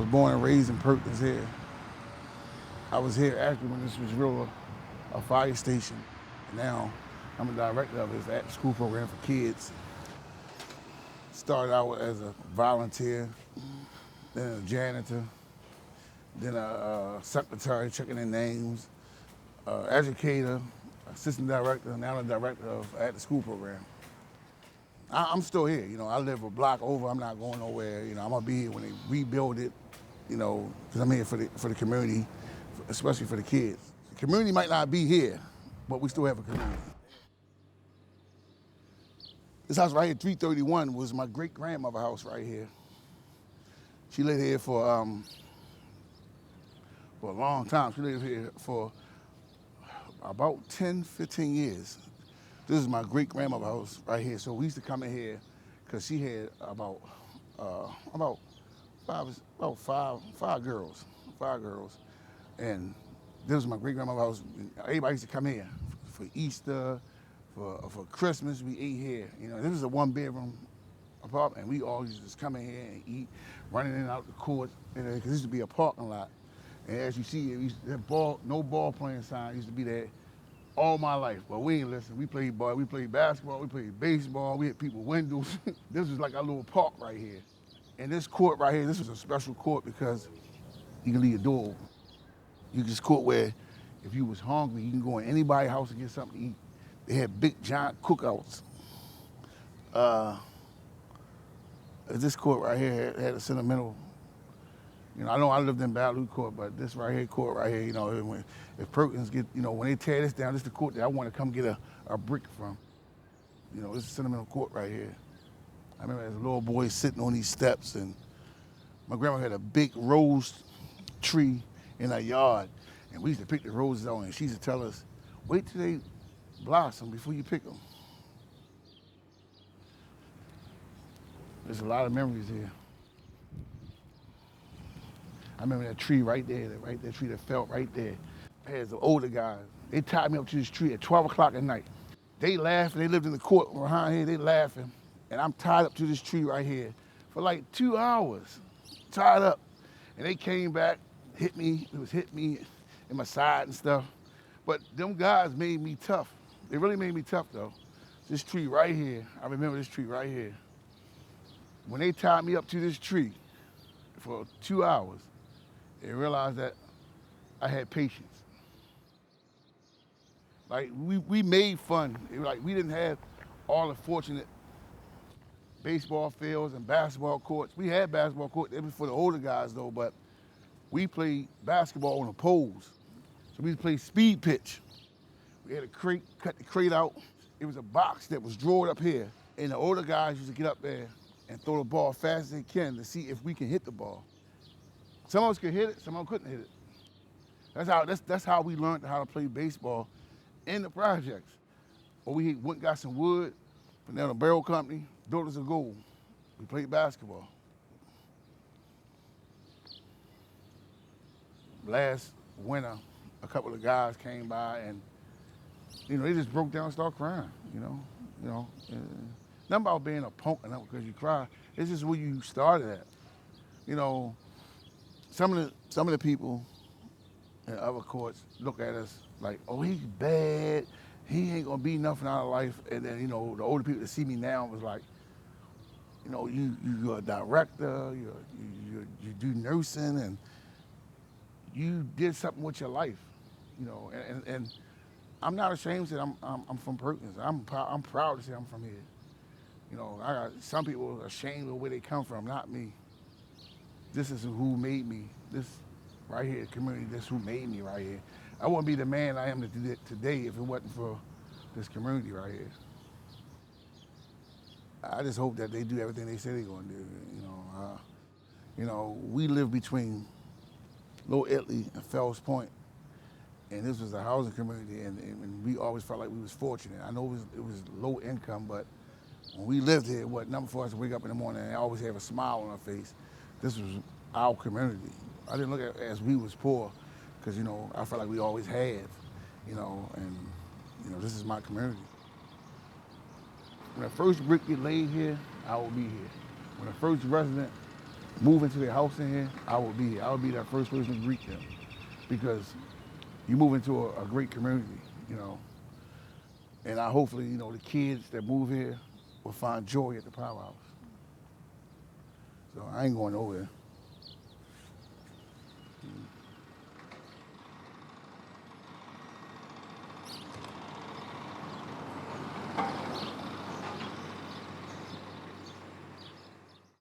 was born and raised in Perkins here. I was here actually when this was real a fire station. Now I'm a director of his after-school program for kids. Started out as a volunteer, then a janitor, then a secretary checking in names, educator, assistant director, now the director of after-school program. I'm still here. I live a block over. I'm not going nowhere. I'm gonna be here when they rebuild it. Because I'm here for the community, especially for the kids. The community might not be here, but we still have a community. This house right here, 331, was my great grandmother's house right here. She lived here for a long time. She lived here for about 10, 15 years. This is my great grandmother's house right here. So we used to come in here because she had about five girls, and this was my great grandmother's house. Everybody used to come here for Easter, for Christmas. We ate here. This was a one-bedroom apartment. We all used to just come in here and eat, running in and out the court, because this used to be a parking lot. And as you see, we used to have no ball playing sign used to be there all my life. But we ain't listen. We played ball, we played basketball, we played baseball. We hit people windows. This was like our little park right here. And this court right here, this was a special court because you can leave your door open. You just court where if you was hungry, you can go in anybody's house and get something to eat. They had big giant cookouts. This court right here had a sentimental. I know I lived in Baltimore Court, but this court right here, if Perkins get, when they tear this down, this is the court that I want to come get a brick from. This is a sentimental court right here. I remember as a little boy sitting on these steps, and my grandma had a big rose tree in our yard, and we used to pick the roses out, and she used to tell us, wait till they blossom before you pick them. There's a lot of memories here. I remember that tree right there, that tree that fell right there. I had some older guys. They tied me up to this tree at 12 o'clock at night. They laughing, they lived in the court behind here, they laughing. And I'm tied up to this tree right here for like 2 hours, tied up. And they came back, hit me in my side and stuff. But them guys made me tough. They really made me tough though. This tree right here, I remember this tree right here. When they tied me up to this tree for 2 hours, they realized that I had patience. Like we made fun. Like we didn't have all the fortunate baseball fields and basketball courts. We had basketball courts, it was for the older guys though, but we played basketball on the poles. So we played speed pitch. We had a crate, cut the crate out. It was a box that was drawn up here. And the older guys used to get up there and throw the ball fast as they can to see if we can hit the ball. Some of us could hit it, some of us couldn't hit it. That's how we learned how to play baseball in the projects. Or we went and got some wood from the barrel company, built us a goal. We played basketball. Last winter, a couple of guys came by and they just broke down and started crying. Nothing about being a punk and because you cry. It's just where you started at. Some of the people in other courts look at us like, oh, he's bad. He ain't gonna be nothing out of life. And then the older people that see me now was like, you're a director. You do nursing, and you did something with your life. And I'm not ashamed to say I'm from Perkins. I'm proud to say I'm from here. I got some people ashamed of where they come from, not me. This is who made me. This right here, community, this who made me right here. I wouldn't be the man I am today if it wasn't for this community right here. I just hope that they do everything they say they're gonna do. We live between Low Italy and Fells Point, and this was a housing community, and we always felt like we was fortunate. I know it was low income, but when we lived here, it wasn't nothing for us to wake up in the morning and always have a smile on our face. This was our community. I didn't look at it as we was poor, because I felt like we always have, this is my community. When the first brick get laid here, I will be here. When the first resident move into their house in here, I would be here. I would be that first person to greet them because you move into a great community, you know. And I hopefully, you know, the kids that move here will find joy at the powerhouse. So I ain't going nowhere.